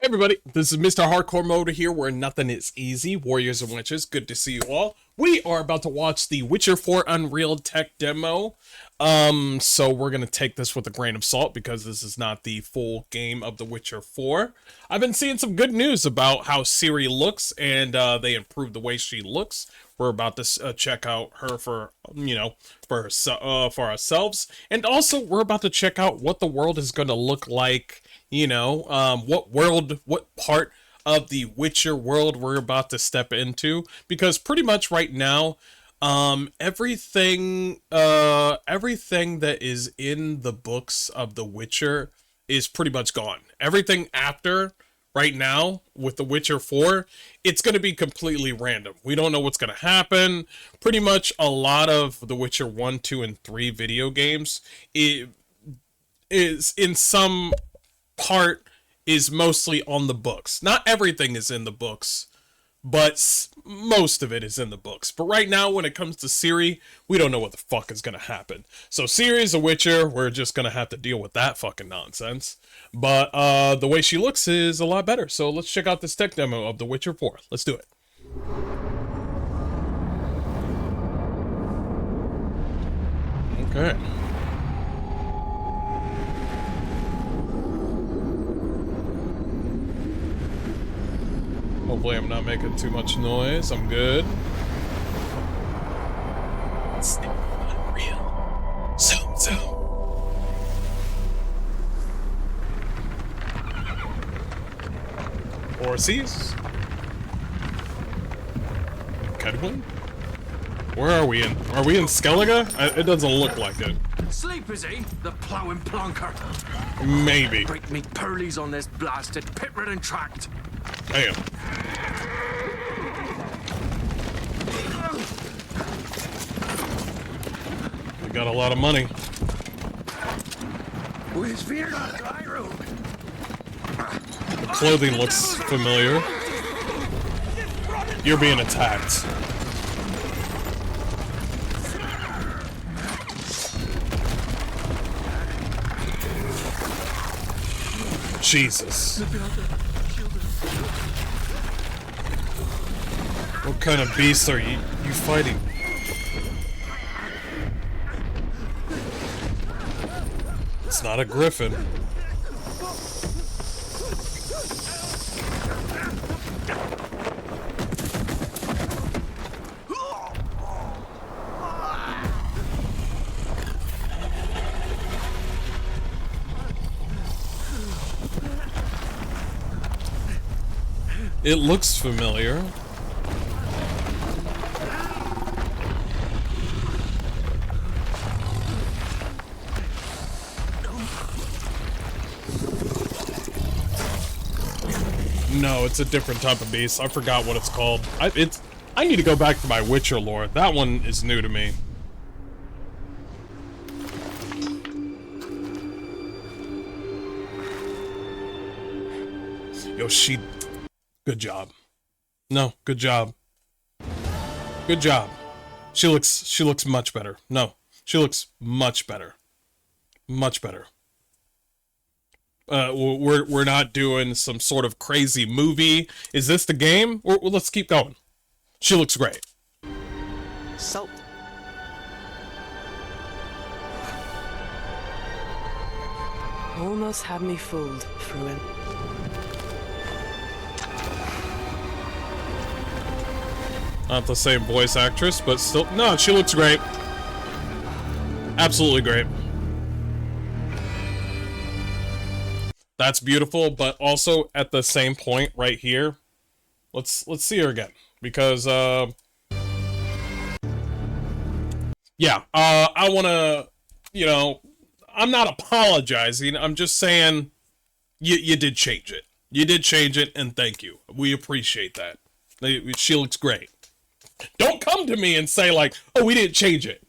Hey everybody, this is Mr. Hardcore Motor here, where nothing is easy. Warriors and Witches, good to see you all. We are about to watch the Witcher 4 Unreal tech demo. So we're going to take this with a grain of salt because this is not the full game of The Witcher 4. I've been seeing some good news about how Ciri looks, and they improved the way she looks. We're about to check out her for ourselves. And also, we're about to check out what the world is going to look like. What part of the Witcher world we're about to step into, because pretty much right now, everything that is in the books of The Witcher is pretty much gone. Everything after right now with The Witcher 4, it's going to be completely random. We don't know what's going to happen. Pretty much a lot of The Witcher 1, 2, and 3 video games is in some part is mostly on the books. Not everything is in the books, but most of it is in the books. But right now, when it comes to Ciri, we don't know what the fuck is gonna happen. So Ciri's a Witcher, we're just gonna have to deal with that fucking nonsense. But the way she looks is a lot better. So let's check out this tech demo of The Witcher 4. Let's do it. Okay. Hopefully I'm not making too much noise. I'm good. It's unreal. Zoom, zoom. Horses. Kedwin? Where are we in? Are we in Skellige? It doesn't look like it. Sleep, is he? The ploughing plonker. Maybe. Break me pearlies on this blasted pit-ridden tract. Damn. We got a lot of money. With fear on dry road. The clothing looks familiar. You're being attacked. Jesus. What kind of beasts are you fighting? It's not a griffin. It looks familiar. No, it's a different type of beast. I forgot what it's called. I need to go back to my Witcher lore. That one is new to me. Yo, good job. No, good job. Good job. She looks much better. No, she looks much better. Much better. We're not doing some sort of crazy movie. Is this the game? Or let's keep going. She looks great. Salt. Almost had me fooled, Fruin. Not the same voice actress, but still, no, she looks great. Absolutely great. That's beautiful, but also at the same point right here, let's see her again, because yeah, I want to, I'm not apologizing. I'm just saying you did change it. You did change it, and thank you. We appreciate that. She looks great. Don't come to me and say like, "Oh, we didn't change it."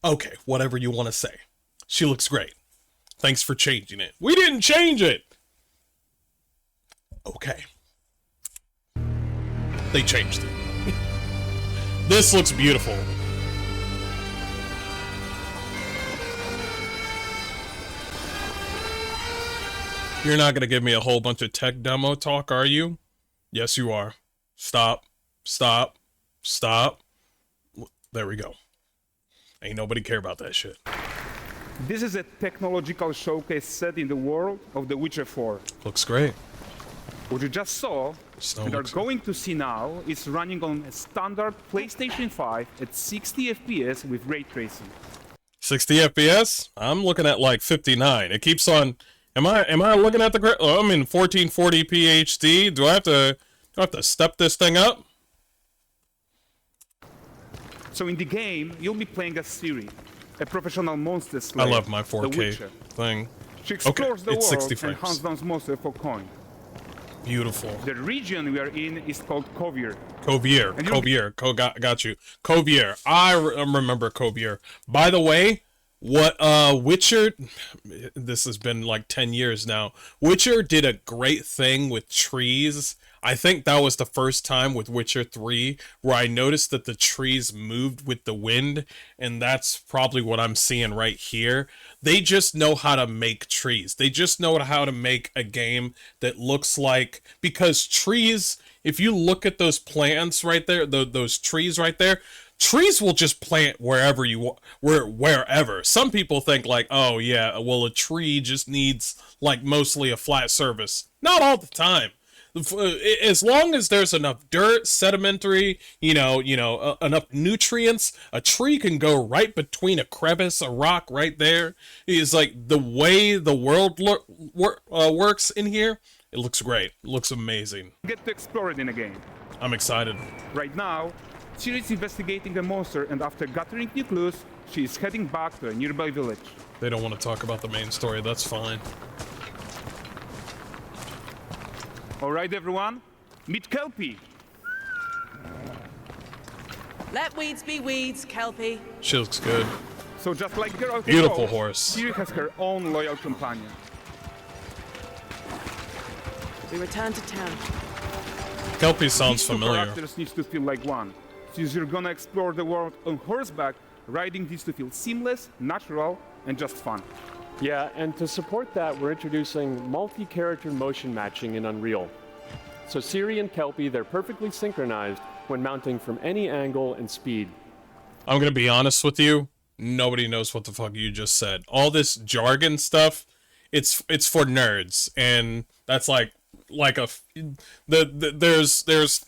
Okay, whatever you want to say. She looks great. Thanks for changing it. We didn't change it. Okay. They changed it. This looks beautiful. You're not gonna give me a whole bunch of tech demo talk, are you? Yes, you are. Stop. Stop. Stop. There we go. Ain't nobody care about that shit. This is a technological showcase set in the world of The Witcher 4. Looks great. What you just saw, Snow and are looks- going to see now, is running on a standard PlayStation 5 at 60 FPS with ray tracing. 60 FPS? I'm looking at like 59. It keeps on. Am I looking at the? Oh, I'm in 1440p HD. Do I have to step this thing up? So in the game, you'll be playing as Ciri, a professional monster slayer. I love my the 4K Witcher. thing. She explores the it's world 60 and hunts frames. down monsters for coin. Beautiful. The region we are in is called Covier. Covier. And you'll be- Covier. Got you. Covier. I remember Covier. By the way, what Witcher, this has been like 10 years now. Witcher did a great thing with trees. I think that was the first time with Witcher 3 where I noticed that the trees moved with the wind, and that's probably what I'm seeing right here. They just know how to make trees. They just know how to make a game that looks like, because trees, if you look at those plants right there, those trees right there, trees will just plant wherever you want, wherever. Some people think like, oh yeah, well a tree just needs like mostly a flat surface. Not all the time. As long as there's enough dirt, sedimentary, enough nutrients, a tree can go right between a crevice, a rock right there. It's like the way the world works in here. It looks great. It looks amazing. You get to explore it in a game. I'm excited. Right now, Ciri is investigating a monster, and after gathering new clues, she is heading back to a nearby village. They don't want to talk about the main story. That's fine. All right, everyone, meet Kelpy. Let weeds be weeds, Kelpy. She looks good. So just like Geralt, Beautiful horse. Ciri has her own loyal companion. We return to town. Kelpy sounds These two familiar. characters need to feel like one. Since you're gonna explore the world on horseback, riding needs to feel seamless, natural, and just fun. Yeah, and to support that, we're introducing multi-character motion matching in Unreal. So Ciri and Kelpy, they're perfectly synchronized when mounting from any angle and speed. I'm gonna be honest with you. Nobody knows what the fuck you just said. All this jargon stuff, it's for nerds, and that's like there's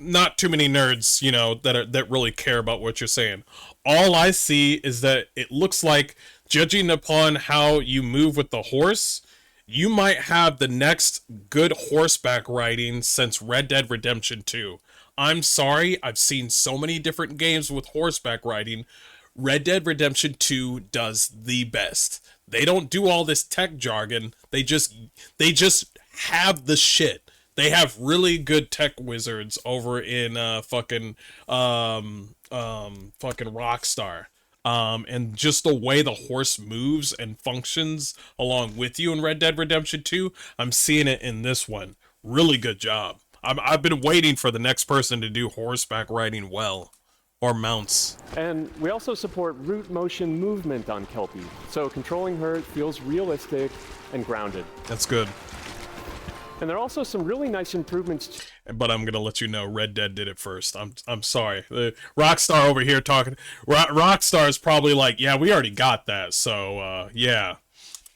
not too many nerds, that really care about what you're saying. All I see is that it looks like, judging upon how you move with the horse, you might have the next good horseback riding since Red Dead Redemption 2. I'm sorry, I've seen so many different games with horseback riding. Red Dead Redemption 2 does the best. They don't do all this tech jargon. They just have the shit. They have really good tech wizards over in fucking Rockstar. And just the way the horse moves and functions along with you in Red Dead Redemption 2, I'm seeing it in this one. Really good job. I've been waiting for the next person to do horseback riding well. Or mounts. And we also support root motion movement on Kelpy, so controlling her feels realistic and grounded. That's good. And there are also some really nice improvements. But I'm gonna let you know, Red Dead did it first. I'm sorry. Rockstar over here talking. Rockstar is probably like, yeah, we already got that. So yeah.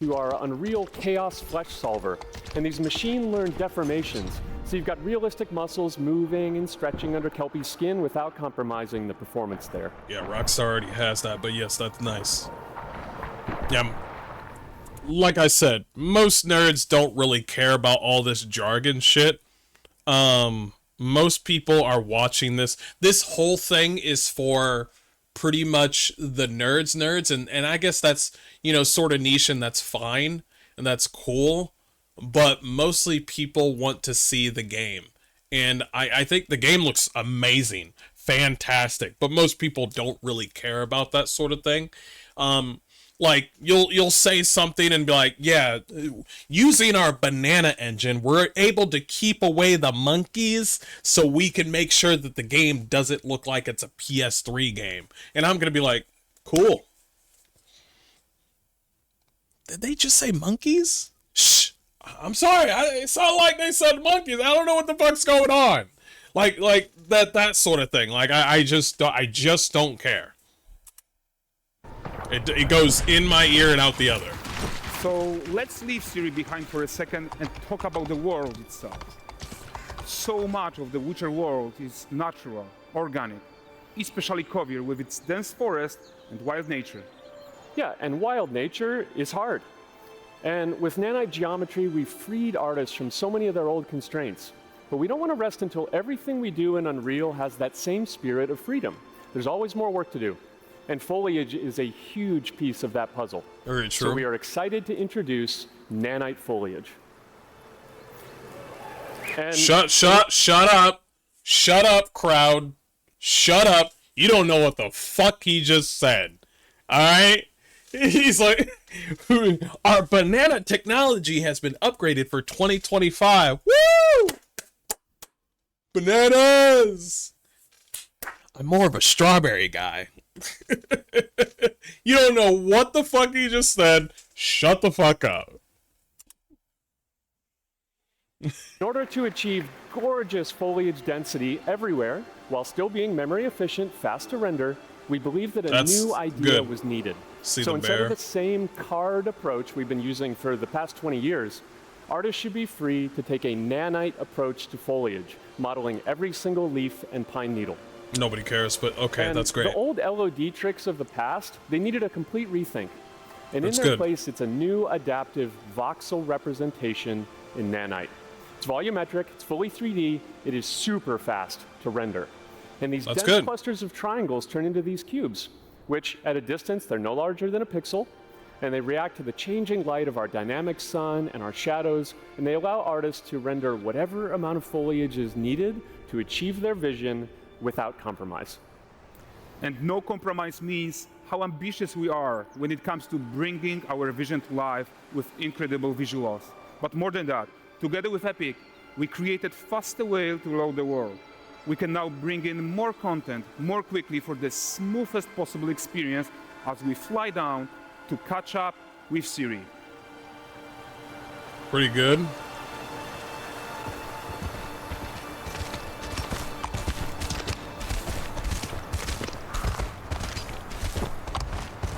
To our Unreal Chaos Flesh Solver, and these machine-learned deformations. So you've got realistic muscles moving and stretching under Kelpy's skin without compromising the performance there. Yeah, Rockstar already has that, but yes, that's nice. Yeah. Like I said, most nerds don't really care about all this jargon shit. Most people are watching this. This whole thing is for pretty much the nerds, and I guess that's, sort of niche, and that's fine, and that's cool. But mostly people want to see the game. And I think the game looks amazing, fantastic. But most people don't really care about that sort of thing. Like, you'll say something and be like, yeah, using our banana engine, we're able to keep away the monkeys so we can make sure that the game doesn't look like it's a PS3 game. And I'm going to be like, cool. Did they just say monkeys? Shh. I'm sorry. It sounded like they said monkeys. I don't know what the fuck's going on. Like that sort of thing. Like I just don't care. It goes in my ear and out the other. So let's leave Siri behind for a second and talk about the world itself. So much of the Witcher world is natural, organic, especially Kovir with its dense forest and wild nature. Yeah, and wild nature is hard. And with nanite geometry, we've freed artists from so many of their old constraints. But we don't want to rest until everything we do in Unreal has that same spirit of freedom. There's always more work to do. And Foliage is a huge piece of that puzzle. Very true. So we are excited to introduce nanite foliage. And Shut up. Shut up, crowd. Shut up. You don't know what the fuck he just said. Alright? He's like, our banana technology has been upgraded for 2025. Woo! Bananas! I'm more of a strawberry guy. You don't know what the fuck he just said. Shut the fuck up. in order to achieve gorgeous foliage density everywhere, while still being memory efficient, fast to render, we believe that a new idea was needed. So instead of the same card approach we've been using for the past 20 years, artists should be free to take a nanite approach to foliage, modeling every single leaf and pine needle. Nobody cares, but okay, And that's great. The old LOD tricks of the past, they needed a complete rethink. And That's in their good. place, it's a new adaptive voxel representation in nanite. It's volumetric, it's fully 3D, it is super fast to render. And these That's dense good. clusters of triangles turn into these cubes, which at a distance, they're no larger than a pixel, and they react to the changing light of our dynamic sun and our shadows, and they allow artists to render whatever amount of foliage is needed to achieve their vision without compromise. And no compromise means how ambitious we are when it comes to bringing our vision to life with incredible visuals. But more than that, together with Epic, we created faster way to load the world. We can now bring in more content more quickly for the smoothest possible experience as we fly down to catch up with Siri. Pretty good.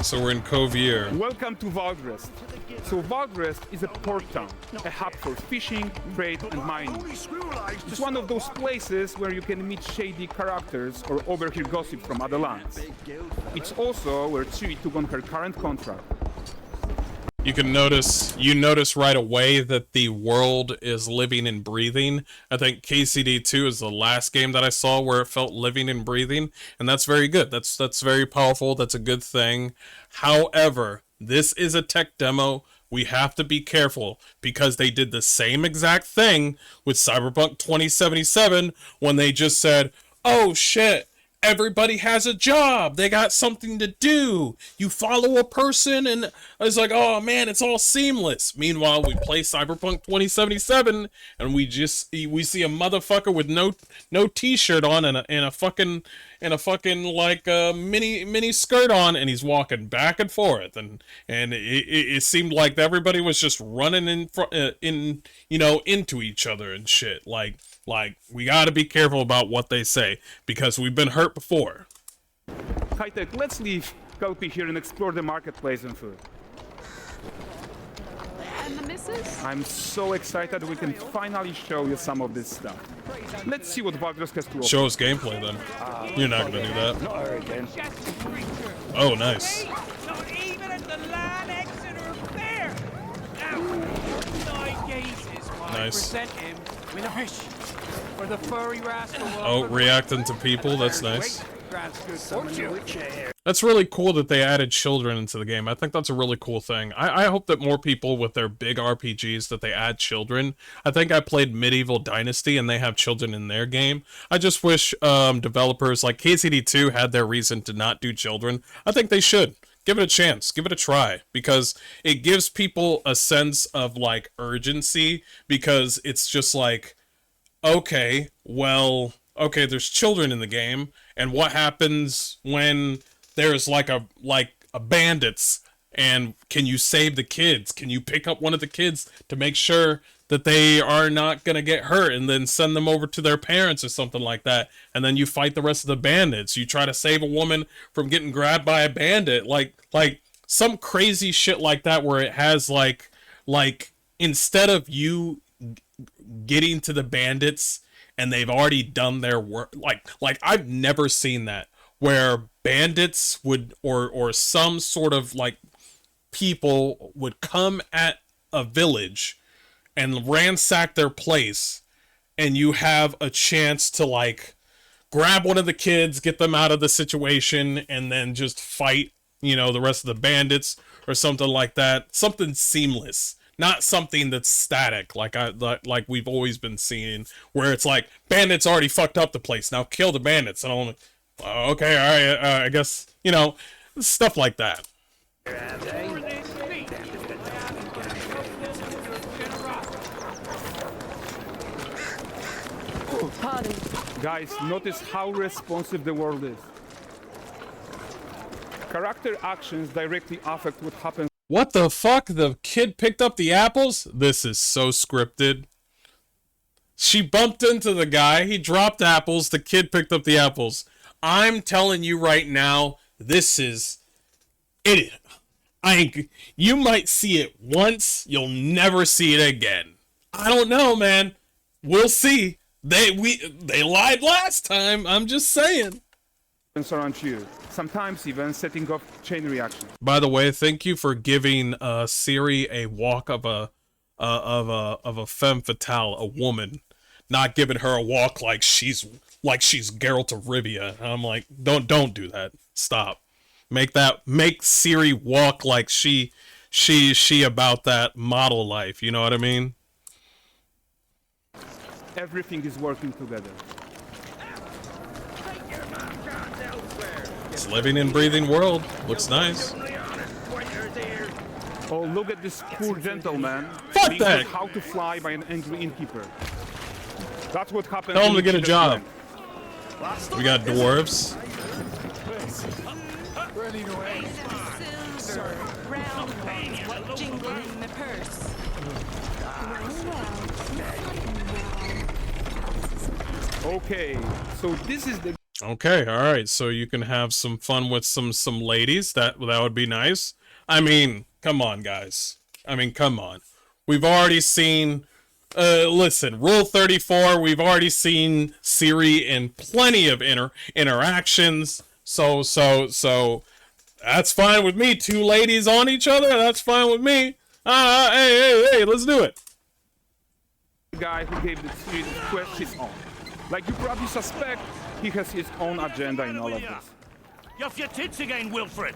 So we're in Kovir. Welcome to Valdrest. So Valdrest is a port town, a hub for fishing, trade and mining. It's one of those places where you can meet shady characters or overhear gossip from other lands. It's also where Ciri took on her current contract. You notice right away that the world is living and breathing. I think KCD2 is the last game that I saw where it felt living and breathing, and that's very good. That's very powerful. That's a good thing. However, this is a tech demo. We have to be careful because they did the same exact thing with Cyberpunk 2077 when they just said, "Oh shit, everybody has a job. They got something to do. You follow a person," and it's like, oh man, it's all seamless. Meanwhile, we play Cyberpunk 2077 and we see a motherfucker with no t-shirt on and a fucking like mini skirt on, and he's walking back and forth, and it seemed like everybody was just running into each other and shit. Like we gotta be careful about what they say because we've been hurt before. High-tech, let's leave Kelpy here and explore the marketplace and food. And the missus? I'm so excited we can finally show you some of this stuff. Let's see what Valdrest has to offer. Show us gameplay then. You're not gonna do that. Not her again. Oh, nice. Not even at the Land Exeter Fair. Now, nine gazes while I Nice. present him with a fish for the furry rascal. Oh, reacting to people. That's nice. Grant's good fortune. That's really cool that they added children into the game. I think that's a really cool thing. I hope that more people with their big RPGs that they add children. I think I played Medieval Dynasty and they have children in their game. I just wish developers like KCD2 had their reason to not do children. I think they should. Give it a chance. Give it a try. Because it gives people a sense of like urgency. Because it's just like, okay, well, okay, there's children in the game. And what happens when there's like a bandits And can you save the kids? Can you pick up one of the kids to make sure that they are not going to get hurt and then send them over to their parents or something like that? And then you fight the rest of the bandits. You try to save a woman from getting grabbed by a bandit. Like some crazy shit like that where it has like instead of you getting to the bandits and they've already done their work, like I've never seen that where bandits would or some sort of like people would come at a village and ransack their place, and you have a chance to like grab one of the kids, get them out of the situation, and then just fight, you know, the rest of the bandits or something like that. Something seamless, not something that's static like we've always been seeing, where it's like bandits already fucked up the place, now kill the bandits. And I'm like, okay, all right, I guess, you know, stuff like that. Pardon. Guys, notice how responsive the world is. Character actions directly affect what happens. What the fuck? The kid picked up the apples? This is so scripted. She bumped into the guy, he dropped apples, the kid picked up the apples. I'm telling you right now, this is it. You might see it once, you'll never see it again. I don't know, man. We'll see. They lied last time. I'm just saying. Around you, sometimes even setting off chain reaction. By the way, thank you for giving Siri a walk of a femme fatale, a woman, not giving her a walk like she's Geralt of Rivia. I'm like, don't do that. Stop. Make Siri walk like she about that model life. You know what I mean? Everything is working together. It's living and breathing world. Looks nice. Oh, look at this poor gentleman. Fuck that! How to fly by an angry innkeeper. That's what happened. Tell him to get a job. We got dwarves. Okay, so this is the... Okay, alright, so you can have some fun with some ladies. That would be nice. I mean, come on, guys. I mean, come on. We've already seen... listen, Rule 34, we've already seen Siri in plenty of interactions. So, that's fine with me. Two ladies on each other, that's fine with me. Hey, let's do it. The guy who gave the Siri the quest his own. Like you probably suspect, he has his own agenda in all of this. You're off your tits again, Wilfred.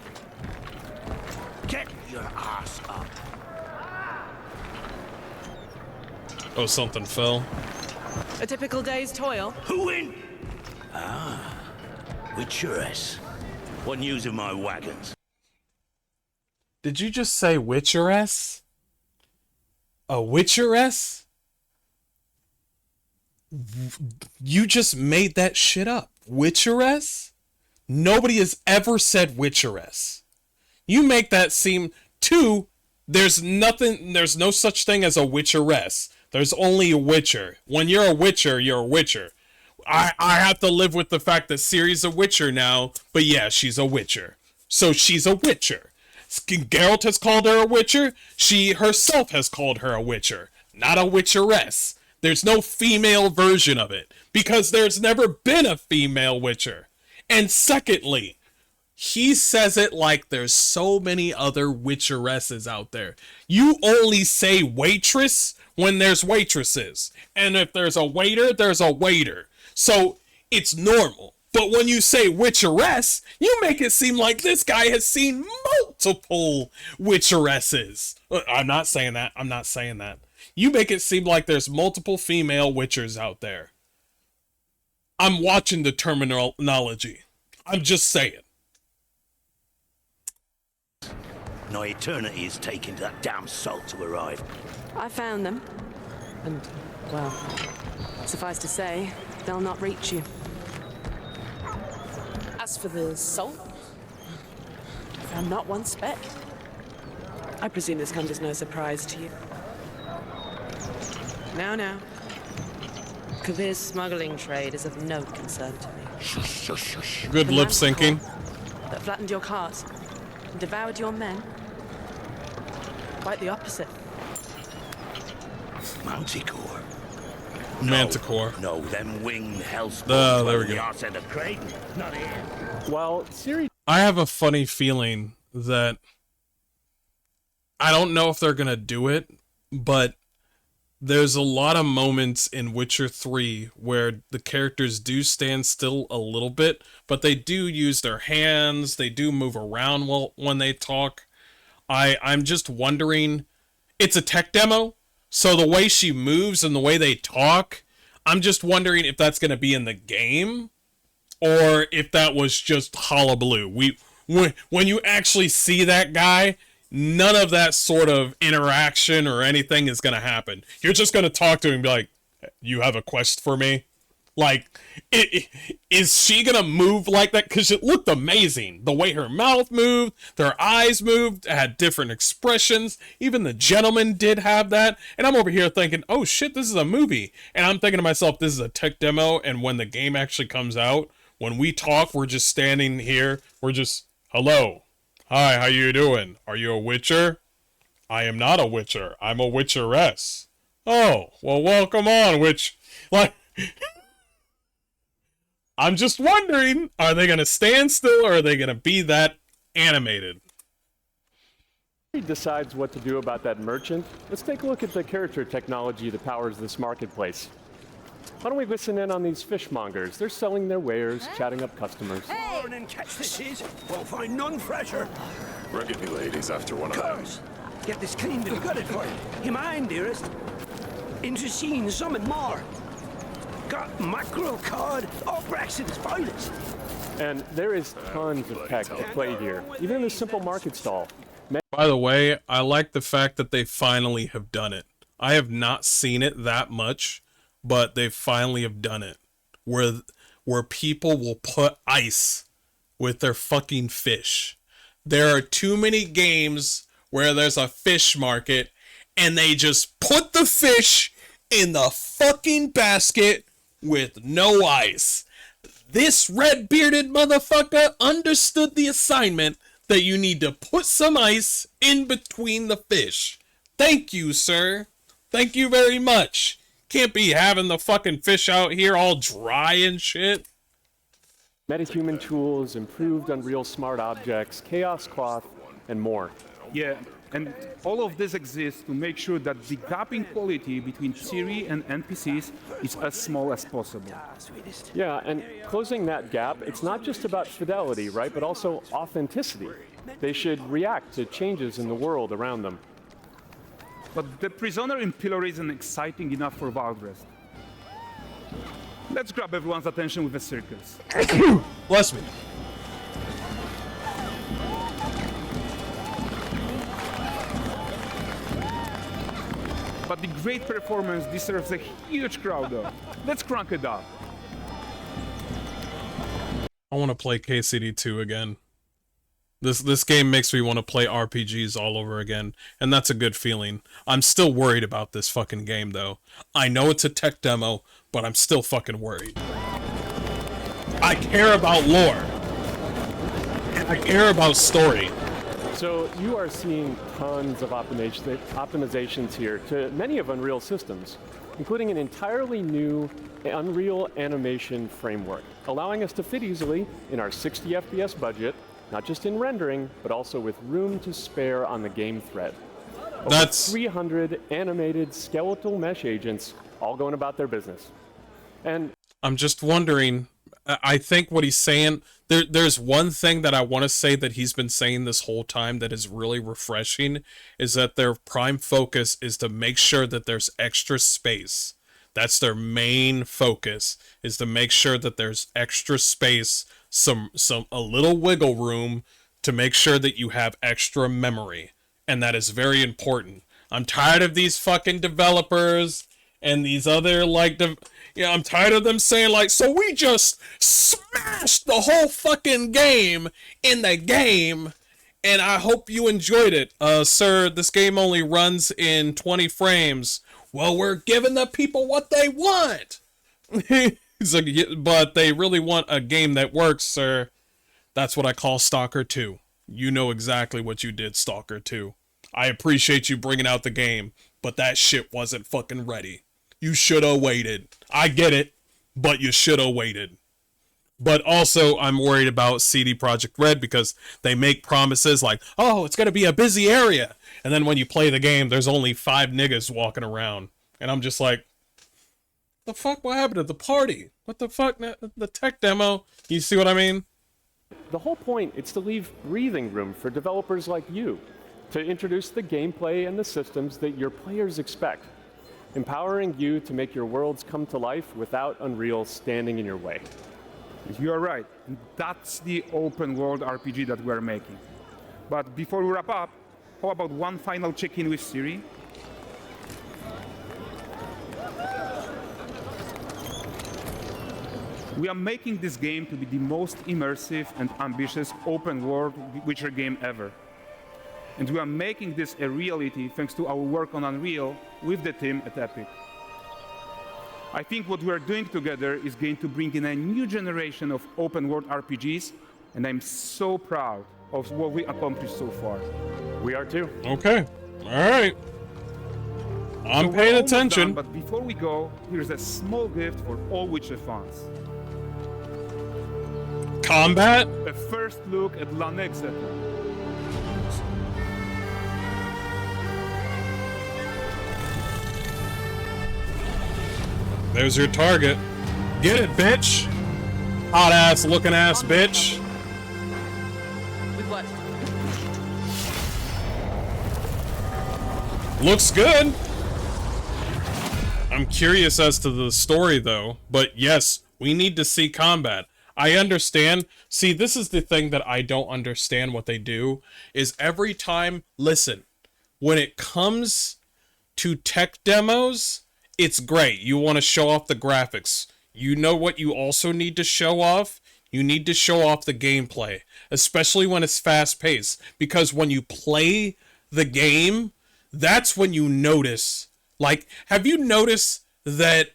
Get your ass up. Oh, something fell. A typical day's toil. Who in? Witcheress. What news of my wagons? Did you just say Witcheress? A Witcheress? You just made that shit up. Witcheress? Nobody has ever said Witcheress. You make that seem... Two, there's no such thing as a Witcheress. There's only a Witcher. When you're a Witcher, you're a Witcher. I have to live with the fact that Ciri's a Witcher now, but yeah, she's a Witcher. So she's a Witcher. Geralt has called her a Witcher. She herself has called her a Witcher. Not a Witcheress. There's no female version of it, because there's never been a female Witcher. And secondly, he says it like there's so many other Witcheresses out there. You only say waitress when there's waitresses. And if there's a waiter, there's a waiter. So it's normal. But when you say Witcheress, you make it seem like this guy has seen multiple Witcheresses. I'm not saying that. You make it seem like there's multiple female Witchers out there. I'm watching the terminology. I'm just saying. No eternity is taking that damn salt to arrive. I found them. And, well, suffice to say, they'll not reach you. As for the salt, I found not one speck. I presume this comes as no surprise to you. Now. Kavir's smuggling trade is of no concern to me. Shush. Good lip syncing. That flattened your cart and devoured your men. Quite the opposite. Manticore. Manticore. No, them winged hellspawn. There we go. Not here. Well, Siri... I have a funny feeling that I don't know if they're gonna do it, but there's a lot of moments in Witcher 3 where the characters do stand still a little bit, but they do use their hands, they do move around when they talk. I'm just wondering, it's a tech demo, so the way she moves and the way they talk, I'm just wondering if that's going to be in the game, or if that was just hullabaloo. When you actually see that guy, none of that sort of interaction or anything is going to happen. You're just going to talk to him and be like, you have a quest for me? Like, is she going to move like that? Because it looked amazing. The way her mouth moved, their eyes moved, had different expressions. Even the gentleman did have that. And I'm over here thinking, oh shit, this is a movie. And I'm thinking to myself, this is a tech demo. And when the game actually comes out, when we talk, we're just standing here. We're just, hello. Hi, how you doing? Are you a witcher? I am not a witcher. I'm a witcheress. Oh, well, welcome on, witch. Like, I'm just wondering, are they going to stand still or are they going to be that animated? He decides what to do about that merchant. Let's take a look at the character technology that powers this marketplace. Why don't we listen in on these fishmongers? They're selling their wares, chatting up customers. Morning, catch this is. Won't find none fresher. Reckon you ladies after one of them. Course. Get this cleaned and gutted for you. You mind, dearest? Into seeing something more. Got mackerel, cod, all Brexit's finest. And there is tons of tech to play here, even in this simple market stall. By the way, I like the fact that they finally have done it. I have not seen it that much, but they finally have done it. Where people will put ice with their fucking fish. There are too many games where there's a fish market and they just put the fish in the fucking basket with no ice. This red-bearded motherfucker understood the assignment that you need to put some ice in between the fish. Thank you, sir. Thank you very much. Can't be having the fucking fish out here all dry and shit. Metahuman tools, improved Unreal Smart Objects, Chaos Cloth, and more. Yeah, and all of this exists to make sure that the gap in quality between Siri and NPCs is as small as possible. Yeah, and closing that gap, it's not just about fidelity, right, but also authenticity. They should react to changes in the world around them. But the prisoner in Pillory isn't exciting enough for Valdrest. Let's grab everyone's attention with a circus. Bless me. But the great performance deserves a huge crowd though. Let's crank it up. I want to play KCD2 again. This game makes me want to play RPGs all over again, and that's a good feeling. I'm still worried about this fucking game, though. I know it's a tech demo, but I'm still fucking worried. I care about lore. I care about story. So you are seeing tons of optimizations here to many of Unreal systems, including an entirely new Unreal animation framework, allowing us to fit easily in our 60 FPS budget, not just in rendering, but also with room to spare on the game thread. That's 300 animated skeletal mesh agents all going about their business. And I'm just wondering, I think what he's saying, there's one thing that I want to say that he's been saying this whole time that is really refreshing, is that their prime focus is to make sure that there's extra space. That's their main focus, is to make sure that there's extra space, a little wiggle room to make sure that you have extra memory. And that is very important. I'm tired of these fucking developers and these other I'm tired of them saying so we just smashed the whole fucking game in the game and I hope you enjoyed it. Sir, this game only runs in 20 frames. Well, we're giving the people what they want. He's like, but they really want a game that works, sir. That's what I call Stalker 2. You know exactly what you did, Stalker 2. I appreciate you bringing out the game, but that shit wasn't fucking ready. You should have waited. I get it, but you should have waited. But also, I'm worried about CD Projekt Red because they make promises like, oh, it's going to be a busy area. And then when you play the game, there's only 5 niggas walking around. And I'm just like, the fuck? What happened to the party? What the fuck? The tech demo? You see what I mean? The whole point is to leave breathing room for developers like you to introduce the gameplay and the systems that your players expect, empowering you to make your worlds come to life without Unreal standing in your way. You are right. That's the open world RPG that we're making. But before we wrap up, how about one final check-in with Siri? We are making this game to be the most immersive and ambitious open world Witcher game ever. And we are making this a reality thanks to our work on Unreal with the team at Epic. I think what we are doing together is going to bring in a new generation of open world RPGs, and I'm so proud of what we accomplished so far. We are too. Okay. All right. I'm paying attention. Done, but before we go, here's a small gift for all Witcher fans. Combat? A first look at La Nexeta. There's your target. Get it, bitch. Hot ass looking ass bitch. With what? Looks good. I'm curious as to the story though, but yes, we need to see combat. I understand. See, this is the thing that I don't understand what they do is every time, listen, when it comes to tech demos, it's great. You want to show off the graphics. You know what you also need to show off? You need to show off the gameplay, especially when it's fast-paced. Because when you play the game, that's when you notice. Like, have you noticed that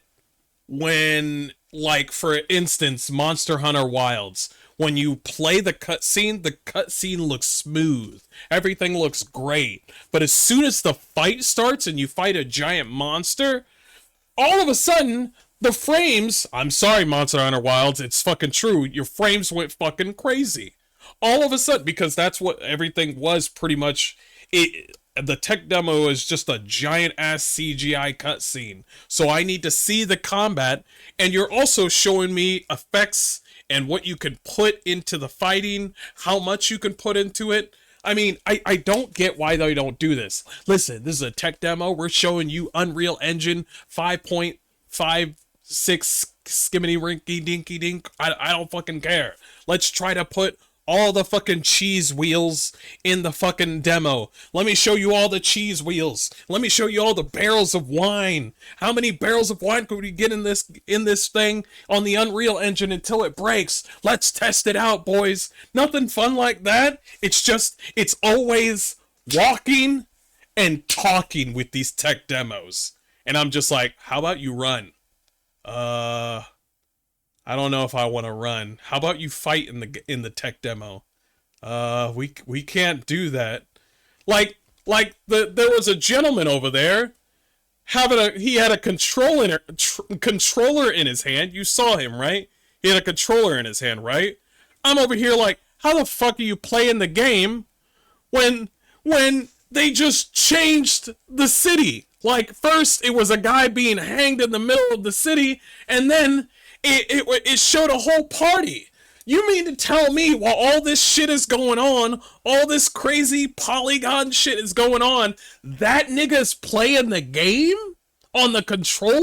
when, like, for instance, Monster Hunter Wilds, when you play the cutscene looks smooth. Everything looks great. But as soon as the fight starts and you fight a giant monster, all of a sudden, the frames, I'm sorry, Monster Hunter Wilds, it's fucking true, your frames went fucking crazy. All of a sudden, because that's what everything was pretty much, the tech demo is just a giant ass CGI cutscene. So I need to see the combat, and you're also showing me effects and what you can put into the fighting, how much you can put into it. I mean, I don't get why they don't do this. Listen, this is a tech demo. We're showing you Unreal Engine 5.56 skimmity rinky dinky dink. I don't fucking care. Let's try to put all the fucking cheese wheels in the fucking demo. Let me show you all the cheese wheels. Let me show you all the barrels of wine. How many barrels of wine could we get in this thing on the Unreal Engine until it breaks? Let's test it out, boys. Nothing fun like that. It's always walking and talking with these tech demos. And I'm just like, how about you run? I don't know if I want to run. How about you fight in the tech demo? We can't do that. Like there was a gentleman over there he had a controller in his hand. You saw him, right? He had a controller in his hand, right? I'm over here like, how the fuck are you playing the game when they just changed the city? Like, first it was a guy being hanged in the middle of the city, and then it showed a whole party. You mean to tell me while all this shit is going on, all this crazy polygon shit is going on, that nigga's playing the game on the controller?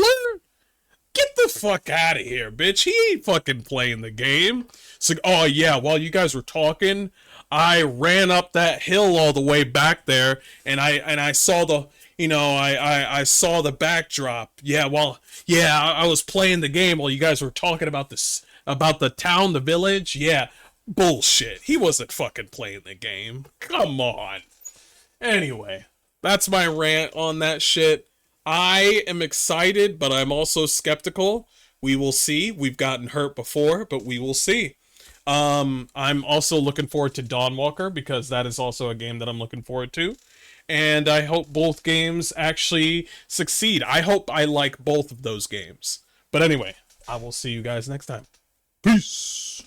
Get the fuck out of here, bitch. He ain't fucking playing the game. It's like, oh yeah, while you guys were talking, I ran up that hill all the way back there, and I saw the, I saw the backdrop. Yeah, I was playing the game while you guys were talking about this, about the town, the village. Yeah, Bullshit. He wasn't fucking playing the game. Come on. Anyway, that's my rant on that shit. I am excited, but I'm also skeptical. We will see. We've gotten hurt before, but we will see. I'm also looking forward to Dawnwalker, because that is also a game that I'm looking forward to. And I hope both games actually succeed. I hope I like both of those games. But anyway, I will see you guys next time. Peace!